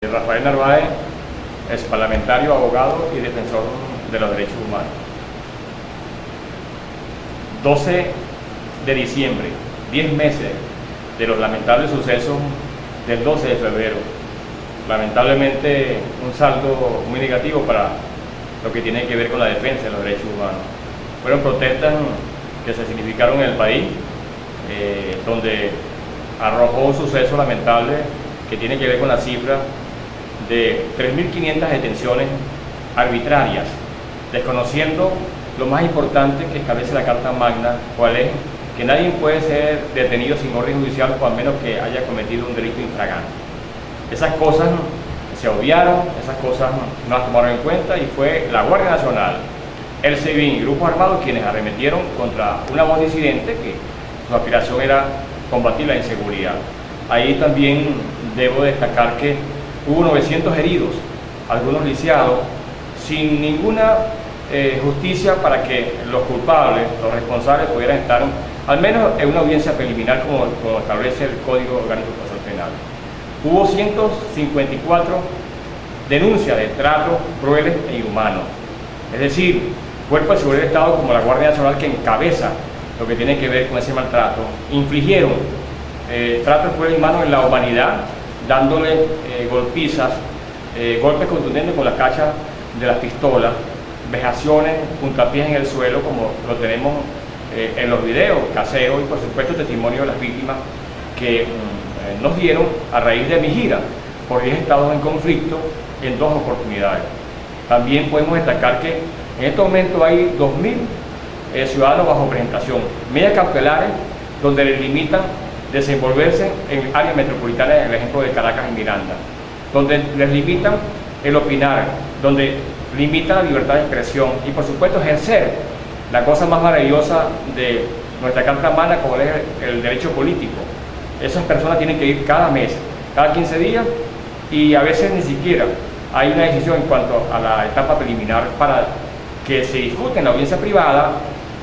Rafael Narváez es parlamentario, abogado y defensor de los derechos humanos. 12 de diciembre, 10 meses de los lamentables sucesos del 12 de febrero. Lamentablemente un saldo muy negativo para lo que tiene que ver con la defensa de los derechos humanos. Fueron protestas que se significaron en el país, donde arrojó un suceso lamentable que tiene que ver con la cifra de 3.500 detenciones arbitrarias, desconociendo lo más importante que establece la Carta Magna, cuál es que nadie puede ser detenido sin orden judicial o al menos que haya cometido un delito infragante. Esas cosas se obviaron, esas cosas no las tomaron en cuenta y fue la Guardia Nacional, el SEBIN y grupos armados quienes arremetieron contra una voz disidente que su aspiración era combatir la inseguridad. Ahí también debo destacar que hubo 900 heridos, algunos lisiados, sin ninguna justicia para que los culpables, los responsables pudieran estar al menos en una audiencia preliminar como establece el Código Orgánico Procesal Penal. Hubo 154 denuncias de tratos crueles e inhumanos, es decir, cuerpos de seguridad del Estado como la Guardia Nacional, que encabeza lo que tiene que ver con ese maltrato, infligieron tratos crueles e inhumanos en la humanidad, dándole golpizas, golpes contundentes con la cacha de las pistolas, vejaciones, puntapiés en el suelo, como lo tenemos en los videos caseros, y por supuesto testimonio de las víctimas que nos dieron a raíz de mi gira por 10 estados en conflicto en 2 oportunidades. También podemos destacar que en este momento hay 2.000 ciudadanos bajo presentación, medidas cautelares donde les limitan desenvolverse en áreas metropolitanas, en el ejemplo de Caracas y Miranda, donde les limitan el opinar, donde limitan la libertad de expresión y por supuesto ejercer la cosa más maravillosa de nuestra Carta Magna, como es el derecho político. Esas personas tienen que ir cada mes, cada 15 días, y a veces ni siquiera hay una decisión en cuanto a la etapa preliminar para que se discute en la audiencia privada,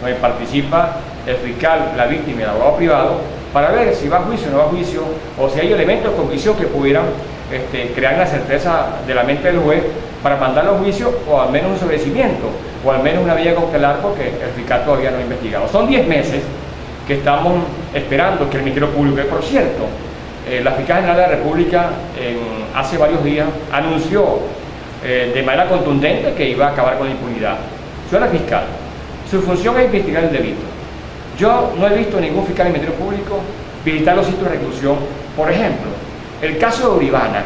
donde participa el fiscal, la víctima y el abogado privado, para ver si va a juicio o no va a juicio, o si hay elementos de convicción que pudieran crear la certeza de la mente del juez para mandarlo a juicio, o al menos un sobrecimiento, o al menos una vía cautelar, porque el fiscal todavía no ha investigado. Son 10 meses que estamos esperando que el Ministerio Público, que por cierto, la Fiscal General de la República hace varios días anunció de manera contundente que iba a acabar con la impunidad. Señora fiscal, su función es investigar el delito. Yo no he visto ningún fiscal del Ministerio Público visitar los sitios de reclusión. Por ejemplo, el caso de Uribana,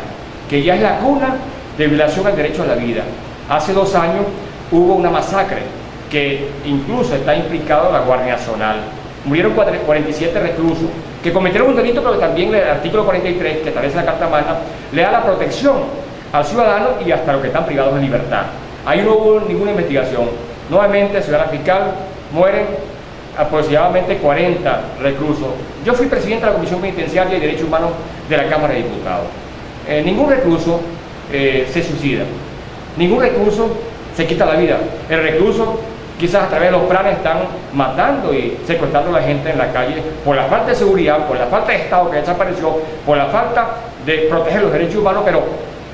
que ya es la cuna de violación al derecho a la vida. Hace 2 años hubo una masacre que incluso está implicado la Guardia Nacional. Murieron 47 reclusos que cometieron un delito, pero también el artículo 43, que establece la Carta Magna, le da la protección al ciudadano y hasta los que están privados de libertad. Ahí no hubo ninguna investigación. Nuevamente, señora fiscal, mueren aproximadamente 40 reclusos. Yo fui presidente de la Comisión Penitenciaria y Derechos Humanos de la Cámara de Diputados. Ningún recluso se suicida, ningún recluso se quita la vida. El recluso, quizás a través de los planes, están matando y secuestrando a la gente en la calle por la falta de seguridad, por la falta de Estado que desapareció, por la falta de proteger los derechos humanos, pero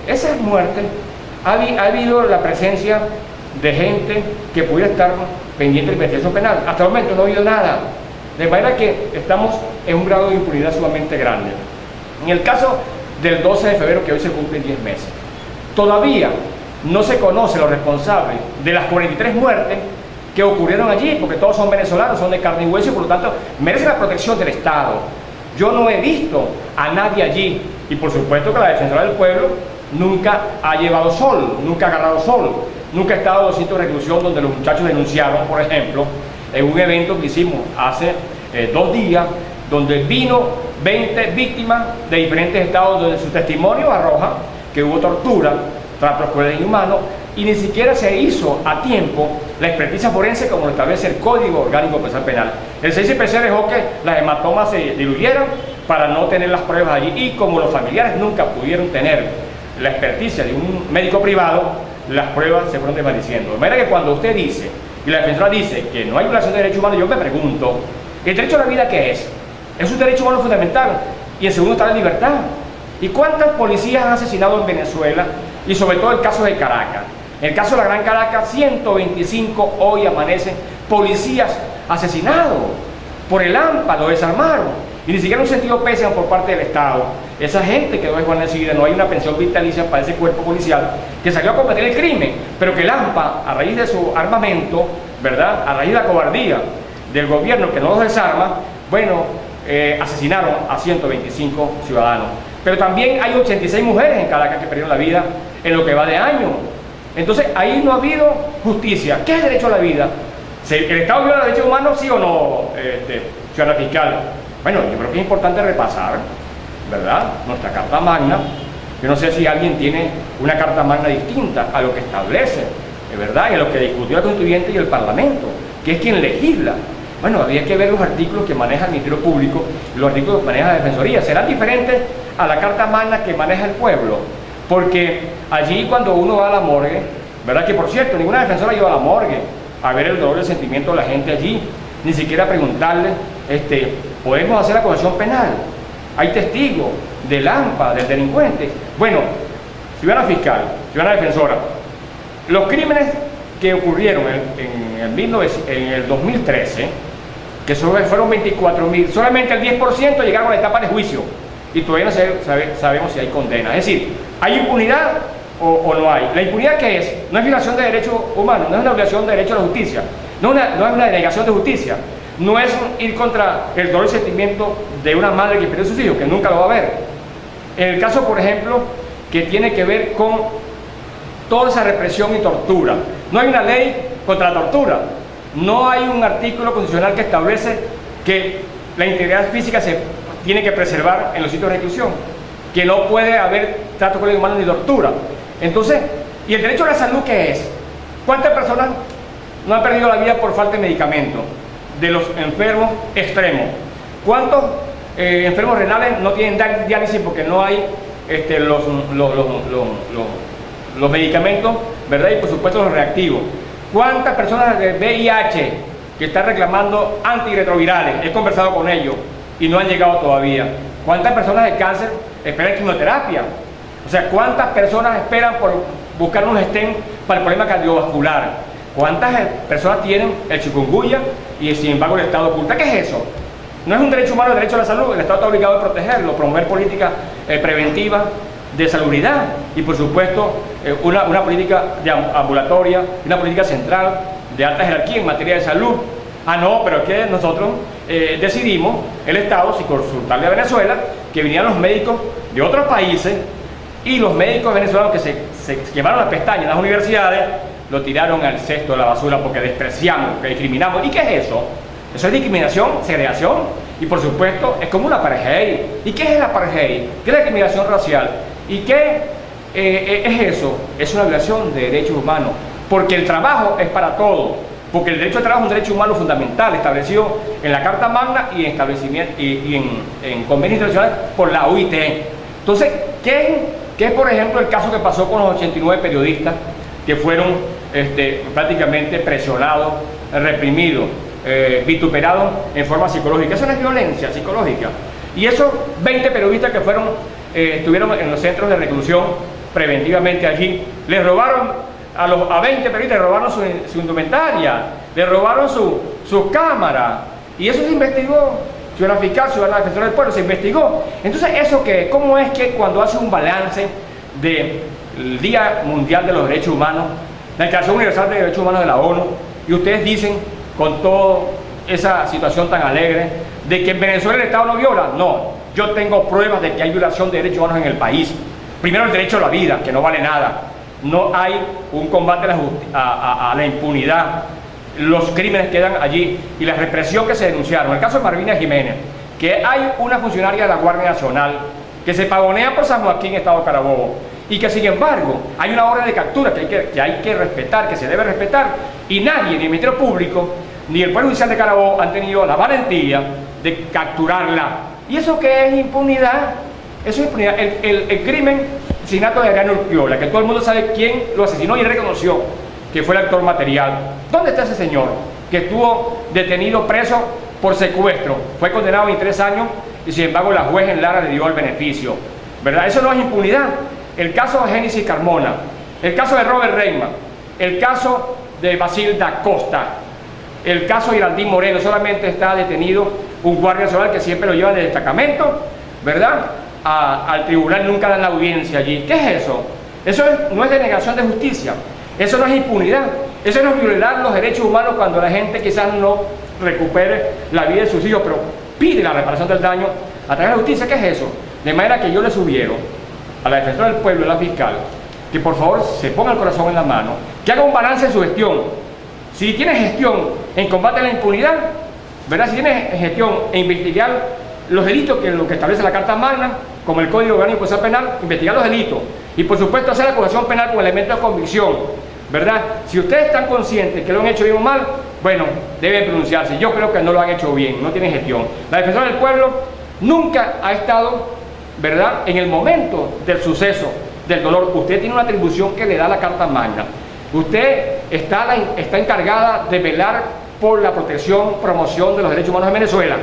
esas muertes ha habido la presencia de gente que pudiera estar pendiente de la investigación penal. Hasta el momento no ha habido nada, de manera que estamos en un grado de impunidad sumamente grande. En el caso del 12 de febrero, que hoy se cumplen 10 meses, todavía no se conocen los responsables de las 43 muertes que ocurrieron allí, porque todos son venezolanos, son de carne y hueso y por lo tanto merecen la protección del Estado. Yo no he visto a nadie allí, y por supuesto que la Defensora del Pueblo nunca ha llevado sol, nunca ha agarrado sol, nunca ha estado en los sitios de reclusión donde los muchachos denunciaron, por ejemplo, en un evento que hicimos hace 2 días, donde vino 20 víctimas de diferentes estados, donde su testimonio arroja que hubo tortura, tratos crueles e inhumanos, y ni siquiera se hizo a tiempo la experticia forense como lo establece el Código Orgánico Procesal Penal. El CICPC dejó que las hematomas se diluyeran para no tener las pruebas allí, y como los familiares nunca pudieron tener la experticia de un médico privado, las pruebas se fueron desvaneciendo. De manera que cuando usted dice, y la defensora dice que no hay violación de derechos humanos, yo me pregunto, ¿el derecho a la vida qué es? Es un derecho humano fundamental, y en segundo está la libertad. ¿Y cuántos policías han asesinado en Venezuela? Y sobre todo el caso de Caracas. En el caso de la Gran Caracas, 125 hoy amanecen policías asesinados por el AMPA, lo desarmaron. Y ni siquiera un sentido pésimo por parte del Estado. Esa gente quedó desguarnecida, no hay una pensión vitalicia para ese cuerpo policial que salió a combatir el crimen, pero que el AMPA, a raíz de su armamento, ¿verdad?, a raíz de la cobardía del gobierno que no los desarma, bueno, asesinaron a 125 ciudadanos. Pero también hay 86 mujeres en Caracas que perdieron la vida en lo que va de año. Entonces ahí no ha habido justicia. ¿Qué es el derecho a la vida? ¿El Estado viola los derechos humanos, sí o no, ciudadana fiscal? Bueno, yo creo que es importante repasar, ¿verdad?, nuestra Carta Magna. Yo no sé si alguien tiene una Carta Magna distinta a lo que establece, ¿verdad?, y a lo que discutió el Constituyente y el Parlamento, que es quien legisla. Bueno, habría que ver los artículos que maneja el Ministerio Público y los artículos que maneja la Defensoría. ¿Serán diferentes a la Carta Magna que maneja el pueblo? Porque allí cuando uno va a la morgue, ¿verdad?, que por cierto, ninguna defensora iba a la morgue a ver el dolor y el sentimiento de la gente allí, ni siquiera preguntarle, ¿podemos hacer la acusación penal? Hay testigos del AMPA, del delincuente. Bueno, ciudadana fiscal, ciudadana defensora, los crímenes que ocurrieron en el 2013, que fueron 24.000, solamente el 10% llegaron a la etapa de juicio y todavía no sabemos si hay condena. Es decir, ¿hay impunidad o no hay? ¿La impunidad qué es? No es violación de derechos humanos, no es una violación de derecho a la justicia, no es una denegación de justicia, no es ir contra el dolor y sentimiento de una madre que perdió a sus hijos, que nunca lo va a ver. En el caso, por ejemplo, que tiene que ver con toda esa represión y tortura, no hay una ley contra la tortura, no hay un artículo constitucional que establece que la integridad física se tiene que preservar en los sitios de reclusión, que no puede haber trato con el humano ni tortura. Entonces, ¿y el derecho a la salud qué es? ¿Cuántas personas no han perdido la vida por falta de medicamentos? De los enfermos extremos. ¿Cuántos enfermos renales no tienen diálisis porque no hay los medicamentos, ¿verdad?, y por supuesto los reactivos? ¿Cuántas personas de VIH que están reclamando antirretrovirales? He conversado con ellos y no han llegado todavía. ¿Cuántas personas de cáncer esperan quimioterapia? O sea, ¿cuántas personas esperan por buscar un stent para el problema cardiovascular? ¿Cuántas personas tienen el chikungunya y sin embargo el Estado oculta? ¿Qué es eso? No es un derecho humano el derecho a la salud. El Estado está obligado a protegerlo, promover políticas preventivas de salubridad y por supuesto una política de ambulatoria, una política central de alta jerarquía en materia de salud. Ah, no, pero es que nosotros decidimos, el Estado, sin consultarle a Venezuela, que vinieran los médicos de otros países y los médicos venezolanos que se quemaron las pestañas en las universidades, lo tiraron al cesto de la basura porque despreciamos, porque discriminamos. ¿Y qué es eso? Eso es discriminación, segregación y por supuesto es como una apartheid. ¿Y qué es el apartheid? ¿Qué es la discriminación racial? ¿Y qué es eso? Es una violación de derechos humanos, porque el trabajo es para todos, porque el derecho al trabajo es un derecho humano fundamental establecido en la Carta Magna y en convenios internacionales por la OIT. Entonces, ¿qué es por ejemplo el caso que pasó con los 89 periodistas que fueron prácticamente presionados, reprimidos, vituperados en forma psicológica? Eso no es violencia psicológica. Y esos 20 periodistas que estuvieron en los centros de reclusión preventivamente allí, les robaron a 20 periodistas, le robaron su indumentaria, le robaron sus cámaras, y eso se investigó. Ciudadana fiscal, ciudadana defensora del pueblo, se investigó. Entonces, ¿eso qué? ¿Cómo es que cuando hace un balance del Día Mundial de los Derechos Humanos, la Declaración Universal de Derechos Humanos de la ONU, y ustedes dicen con toda esa situación tan alegre de que en Venezuela el Estado no viola? No, yo tengo pruebas de que hay violación de derechos humanos en el país. Primero, el derecho a la vida, que no vale nada. No hay un combate a la impunidad. Los crímenes quedan allí y la represión que se denunciaron. El caso de Malvina Jiménez, que hay una funcionaria de la Guardia Nacional que se pagonea por San Joaquín, Estado Carabobo, y que sin embargo hay una orden de captura que hay que respetar, que se debe respetar, y nadie, ni el Ministerio Público ni el Poder Judicial de Carabobo han tenido la valentía de capturarla. ¿Y eso qué es impunidad? Eso es impunidad. El crimen, el asesinato de Adriano Urquiola, que todo el mundo sabe quién lo asesinó y él reconoció que fue el actor material. ¿Dónde está ese señor que estuvo detenido, preso por secuestro? Fue condenado a 23 años y sin embargo la juez en Lara le dio el beneficio ¿verdad? Eso no es impunidad. El caso de Génesis Carmona, el caso de Robert Reitman, el caso de Basil da Costa, el caso de Geraldine Moreno, solamente está detenido un guardia nacional que siempre lo lleva de destacamento, ¿verdad? Al tribunal, nunca dan la audiencia allí. ¿Qué es eso? Eso no es denegación de justicia, eso no es impunidad, eso no es violar los derechos humanos cuando la gente quizás no recupere la vida de sus hijos, pero pide la reparación del daño a través de la justicia. ¿Qué es eso? De manera que yo le sugiero a la defensora del pueblo y a la fiscal que por favor se ponga el corazón en la mano, que haga un balance en su gestión. Si tiene gestión en combate a la impunidad, ¿verdad? Si tiene gestión en investigar los delitos que lo que establece la Carta Magna, como el Código Orgánico Procesal Penal, investigar los delitos y por supuesto hacer la acusación penal con elementos de convicción, ¿verdad? Si ustedes están conscientes que lo han hecho bien o mal, bueno, deben pronunciarse. Yo creo que no lo han hecho bien, no tienen gestión. La defensora del pueblo nunca ha estado, ¿verdad?, en el momento del suceso, del dolor. Usted tiene una atribución que le da la Carta Magna. Usted está encargada de velar por la protección, promoción de los derechos humanos en Venezuela,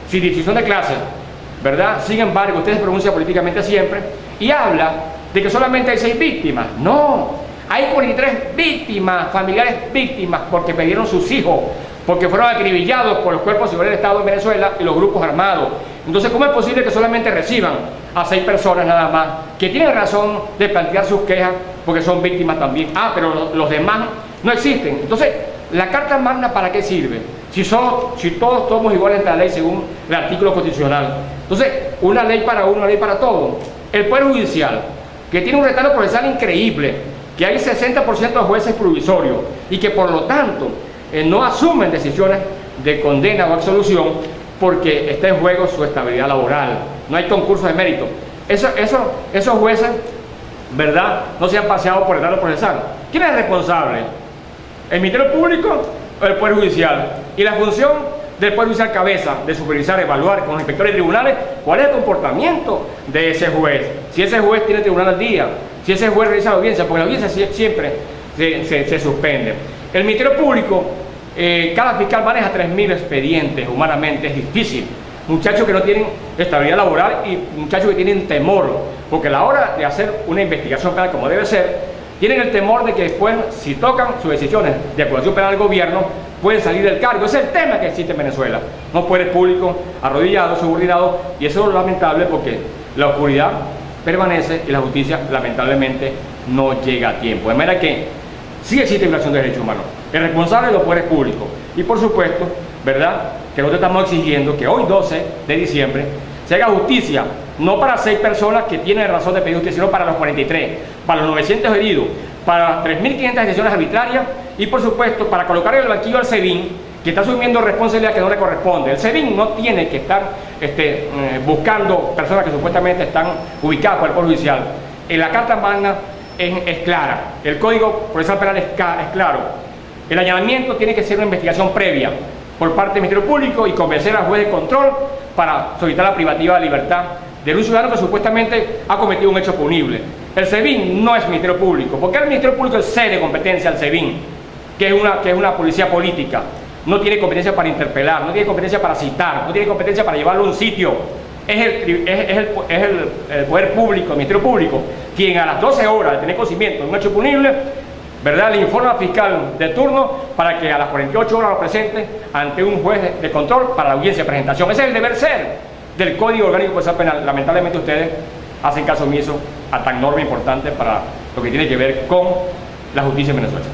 sin distinción de clase, ¿verdad? Sin embargo, usted se pronuncia políticamente siempre y habla de que solamente hay 6 víctimas. No, hay 43 víctimas, familiares víctimas, porque perdieron sus hijos, porque fueron acribillados por los cuerpos de seguridad del Estado en Venezuela y los grupos armados. Entonces, ¿cómo es posible que solamente reciban a 6 personas nada más, que tienen razón de plantear sus quejas porque son víctimas también? Pero los demás no existen. Entonces, ¿la Carta Magna para qué sirve? Si todos somos iguales ante la ley según el artículo constitucional. Entonces, una ley para uno, una ley para todos. El Poder Judicial, que tiene un retardo procesal increíble, que hay 60% de jueces provisorios y que por lo tanto no asumen decisiones de condena o absolución porque está en juego su estabilidad laboral. No hay concurso de mérito. Esos jueces, ¿verdad?, no se han paseado por el retardo procesal. ¿Quién es el responsable? ¿El Ministerio Público o el Poder Judicial? Y la función del Poder Judicial cabeza de supervisar, evaluar con los inspectores de tribunales cuál es el comportamiento de ese juez, si ese juez tiene tribunal al día, si ese juez realiza la audiencia, porque la audiencia siempre se suspende. El Ministerio Público, cada fiscal maneja 3.000 expedientes, humanamente es difícil. Muchachos que no tienen estabilidad laboral y muchachos que tienen temor, porque a la hora de hacer una investigación penal como debe ser, tienen el temor de que después, si tocan sus decisiones de acusación penal al gobierno, pueden salir del cargo. Ese es el tema que existe en Venezuela. No poderes públicos arrodillados, subordinados, y eso es lamentable porque la oscuridad permanece y la justicia lamentablemente no llega a tiempo. De manera que sí existe violación de derechos humanos. El responsable de los poderes públicos. Y por supuesto, ¿verdad?, que nosotros estamos exigiendo que hoy 12 de diciembre se haga justicia, no para 6 personas que tienen razón de pedir justicia, sino para los 43, para los 900 heridos, para 3.500 decisiones arbitrarias y por supuesto para colocar en el banquillo al SEBIN, que está asumiendo responsabilidad que no le corresponde. El SEBIN no tiene que estar buscando personas que supuestamente están ubicadas por el Poder Judicial. En la Carta Magna es clara, el Código Procesal Penal es claro. El allanamiento tiene que ser una investigación previa por parte del Ministerio Público y convencer al juez de control para solicitar la privativa de libertad de un ciudadano que supuestamente ha cometido un hecho punible. El SEBIN no es Ministerio Público, porque el Ministerio Público es sede de competencia al SEBIN, que es una policía política. No tiene competencia para interpelar, no tiene competencia para citar, no tiene competencia para llevarlo a un sitio. Es el Poder Público, el Ministerio Público, quien a las 12 horas de tener conocimiento de un hecho punible, ¿verdad?, le informa al fiscal de turno para que a las 48 horas lo presente ante un juez de control para la audiencia de presentación. Ese es el deber ser del Código Orgánico Procesal Penal. Lamentablemente ustedes hacen caso omiso a tan norma importante para lo que tiene que ver con la justicia en Venezuela.